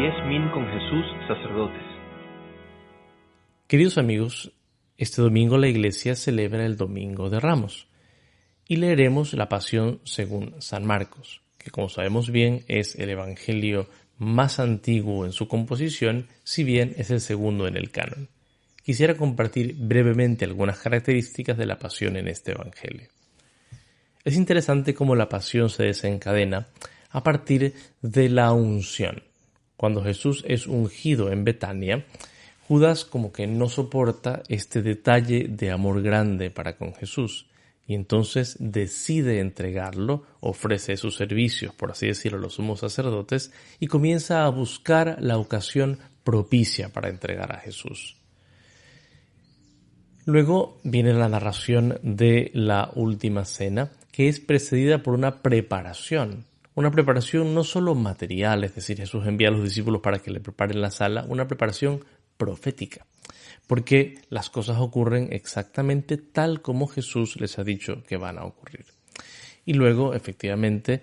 10.000 con Jesús, sacerdotes. Queridos amigos, este domingo la Iglesia celebra el Domingo de Ramos y leeremos la Pasión según San Marcos, que como sabemos bien es el Evangelio más antiguo en su composición, si bien es el segundo en el canon. Quisiera compartir brevemente algunas características de la Pasión en este Evangelio. Es interesante cómo la Pasión se desencadena a partir de la unción. Cuando Jesús es ungido en Betania, Judas como que no soporta este detalle de amor grande para con Jesús y entonces decide entregarlo, ofrece sus servicios, por así decirlo, a los sumos sacerdotes y comienza a buscar la ocasión propicia para entregar a Jesús. Luego viene la narración de la última cena, que es precedida por una preparación no solo material, es decir, Jesús envía a los discípulos para que le preparen la sala, una preparación profética, porque las cosas ocurren exactamente tal como Jesús les ha dicho que van a ocurrir. Y luego, efectivamente,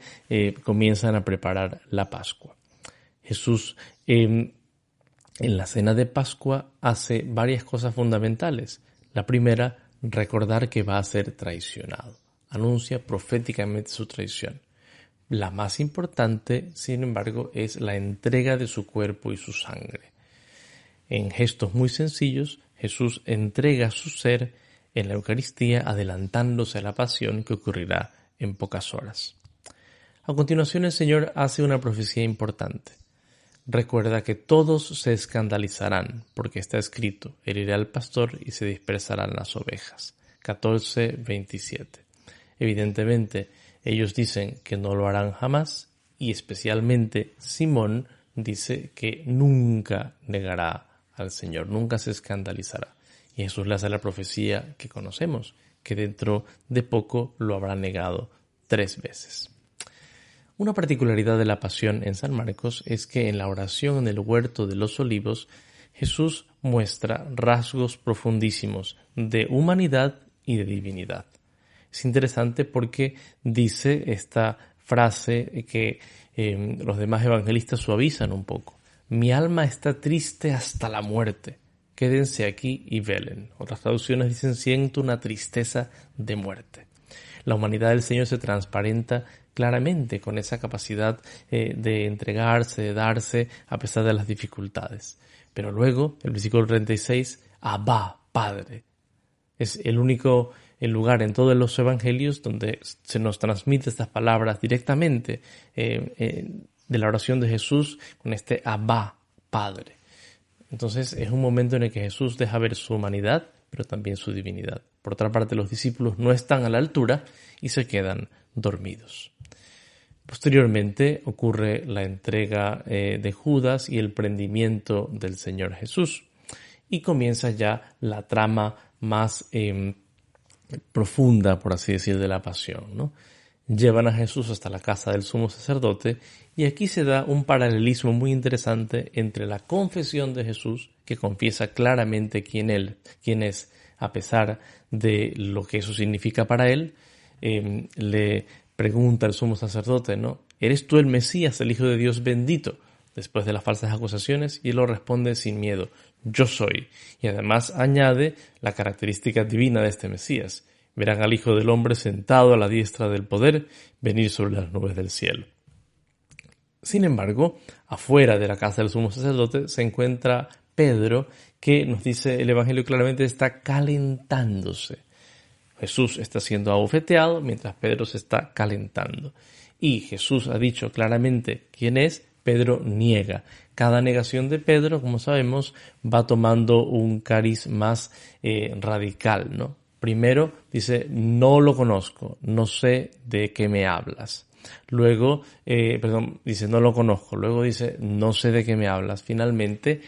comienzan a preparar la Pascua. Jesús, en la cena de Pascua, hace varias cosas fundamentales. La primera, recordar que va a ser traicionado. Anuncia proféticamente su traición. La más importante, sin embargo, es la entrega de su cuerpo y su sangre. En gestos muy sencillos, Jesús entrega su ser en la Eucaristía, adelantándose a la pasión que ocurrirá en pocas horas. A continuación, el Señor hace una profecía importante. Recuerda que todos se escandalizarán, porque está escrito, herirá al pastor y se dispersarán las ovejas. 14:27. Evidentemente, ellos dicen que no lo harán jamás y especialmente Simón dice que nunca negará al Señor, nunca se escandalizará. Y Jesús le hace la profecía que conocemos, que dentro de poco lo habrá negado 3 veces. Una particularidad de la pasión en San Marcos es que en la oración en el huerto de los olivos, Jesús muestra rasgos profundísimos de humanidad y de divinidad. Es interesante porque dice esta frase que los demás evangelistas suavizan un poco. Mi alma está triste hasta la muerte. Quédense aquí y velen. Otras traducciones dicen siento una tristeza de muerte. La humanidad del Señor se transparenta claramente con esa capacidad de entregarse, de darse a pesar de las dificultades. Pero luego, el versículo 36, Abba, Padre. Es el lugar en todos los evangelios donde se nos transmite estas palabras directamente de la oración de Jesús con este Abba, Padre. Entonces es un momento en el que Jesús deja ver su humanidad, pero también su divinidad. Por otra parte, los discípulos no están a la altura y se quedan dormidos. Posteriormente ocurre la entrega de Judas y el prendimiento del Señor Jesús. Y comienza ya la trama más profunda, por así decir, de la pasión, ¿no? Llevan a Jesús hasta la casa del sumo sacerdote y aquí se da un paralelismo muy interesante entre la confesión de Jesús, que confiesa claramente quién es, a pesar de lo que eso significa para él. Le pregunta al sumo sacerdote, ¿no? ¿Eres tú el Mesías, el Hijo de Dios bendito? Después de las falsas acusaciones, y él lo responde sin miedo, yo soy. Y además añade la característica divina de este Mesías. Verán al Hijo del Hombre sentado a la diestra del poder, venir sobre las nubes del cielo. Sin embargo, afuera de la casa del sumo sacerdote se encuentra Pedro, que nos dice el Evangelio claramente está calentándose. Jesús está siendo abofeteado mientras Pedro se está calentando. Y Jesús ha dicho claramente quién es. Pedro niega. Cada negación de Pedro, como sabemos, va tomando un cariz más radical, ¿no? Primero dice, no lo conozco, no sé de qué me hablas. Luego, dice, no lo conozco. Luego dice, no sé de qué me hablas. Finalmente,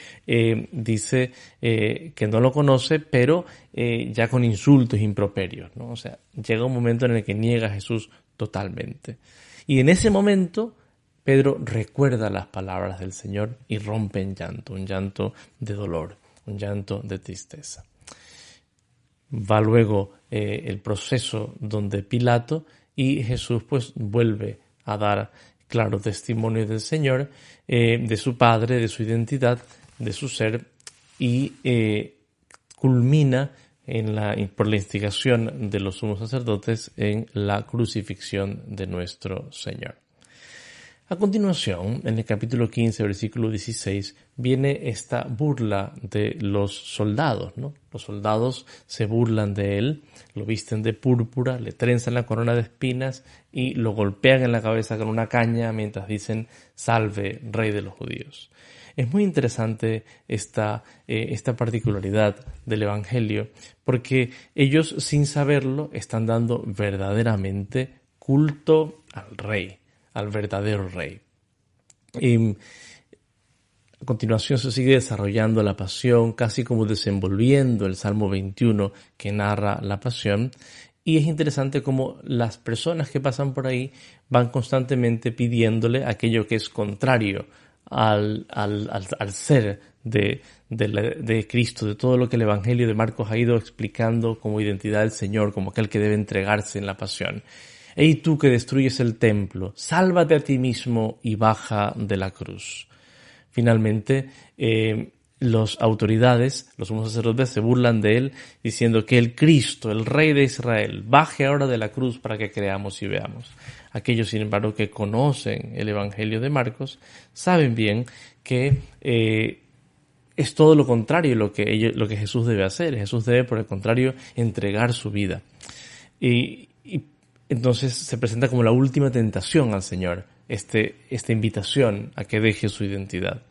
dice que no lo conoce, pero ya con insultos e improperios, ¿no? O sea, llega un momento en el que niega a Jesús totalmente. Y en ese momento, Pedro recuerda las palabras del Señor y rompe en llanto, un llanto de dolor, un llanto de tristeza. Va luego el proceso donde Pilato y Jesús pues vuelve a dar claro testimonio del Señor, de su Padre, de su identidad, de su ser, y culmina por la instigación de los sumos sacerdotes en la crucifixión de nuestro Señor. A continuación, en el capítulo 15, versículo 16, viene esta burla de los soldados, ¿no? Los soldados se burlan de él, lo visten de púrpura, le trenzan la corona de espinas y lo golpean en la cabeza con una caña mientras dicen: «Salve, Rey de los judíos». Es muy interesante esta particularidad del Evangelio, porque ellos, sin saberlo, están dando verdaderamente culto al Rey, al verdadero Rey. Y a continuación se sigue desarrollando la pasión, casi como desenvolviendo el Salmo 21 que narra la pasión. Y es interesante cómo las personas que pasan por ahí van constantemente pidiéndole aquello que es contrario al ser de Cristo, de todo lo que el Evangelio de Marcos ha ido explicando como identidad del Señor, como aquel que debe entregarse en la pasión. «Ey tú que destruyes el templo, sálvate a ti mismo y baja de la cruz». Finalmente, las autoridades, los sumos sacerdotes, se burlan de él diciendo que el Cristo, el Rey de Israel, baje ahora de la cruz para que creamos y veamos. Aquellos, sin embargo, que conocen el Evangelio de Marcos, saben bien que es todo lo contrario lo que Jesús debe hacer. Jesús debe, por el contrario, entregar su vida. Y entonces se presenta como la última tentación al Señor, esta invitación a que deje su identidad.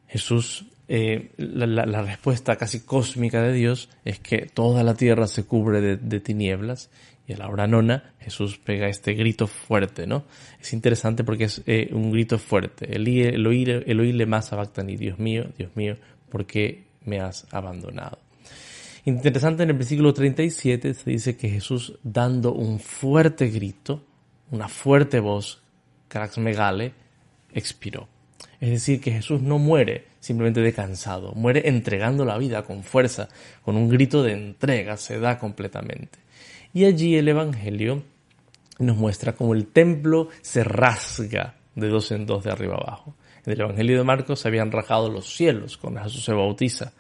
Jesús, la respuesta casi cósmica de Dios es que toda la tierra se cubre de tinieblas, y a la hora nona Jesús pega este grito fuerte, ¿no? Es interesante porque es un grito fuerte. Eloi, lema sabactani, Dios mío, ¿por qué me has abandonado? Interesante, en el versículo 37 se dice que Jesús, dando un fuerte grito, una fuerte voz, crax megale, expiró. Es decir, que Jesús no muere simplemente de cansado, muere entregando la vida con fuerza, con un grito de entrega, se da completamente. Y allí el Evangelio nos muestra cómo el templo se rasga de dos en dos de arriba abajo. En el Evangelio de Marcos se habían rajado los cielos cuando Jesús se bautiza.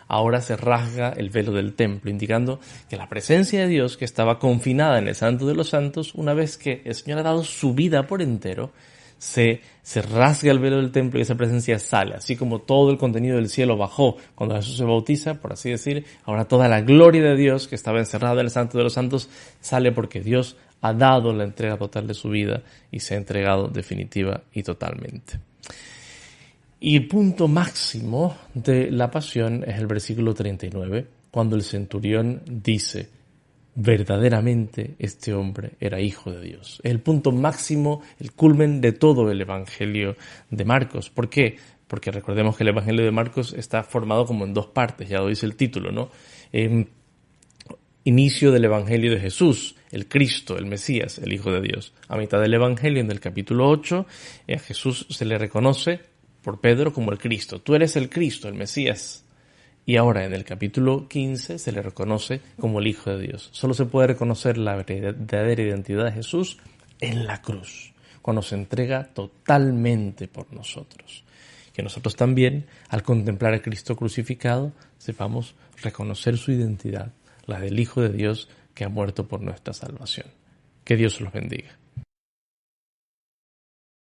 Ahora se rasga el velo del templo, indicando que la presencia de Dios, que estaba confinada en el Santo de los Santos, una vez que el Señor ha dado su vida por entero, se rasga el velo del templo y esa presencia sale. Así como todo el contenido del cielo bajó cuando Jesús se bautiza, por así decir, ahora toda la gloria de Dios que estaba encerrada en el Santo de los Santos sale porque Dios ha dado la entrega total de su vida y se ha entregado definitiva y totalmente. Y el punto máximo de la pasión es el versículo 39, cuando el centurión dice: verdaderamente este hombre era hijo de Dios. Es el punto máximo, el culmen de todo el Evangelio de Marcos. ¿Por qué? Porque recordemos que el Evangelio de Marcos está formado como en dos partes, ya lo dice el título, ¿no? Inicio del Evangelio de Jesús, el Cristo, el Mesías, el Hijo de Dios. A mitad del Evangelio, en el capítulo 8, a Jesús se le reconoce por Pedro como el Cristo. Tú eres el Cristo, el Mesías. Y ahora en el capítulo 15 se le reconoce como el Hijo de Dios. Solo se puede reconocer la verdadera identidad de Jesús en la cruz, cuando se entrega totalmente por nosotros. Que nosotros también, al contemplar a Cristo crucificado, sepamos reconocer su identidad, la del Hijo de Dios que ha muerto por nuestra salvación. Que Dios los bendiga.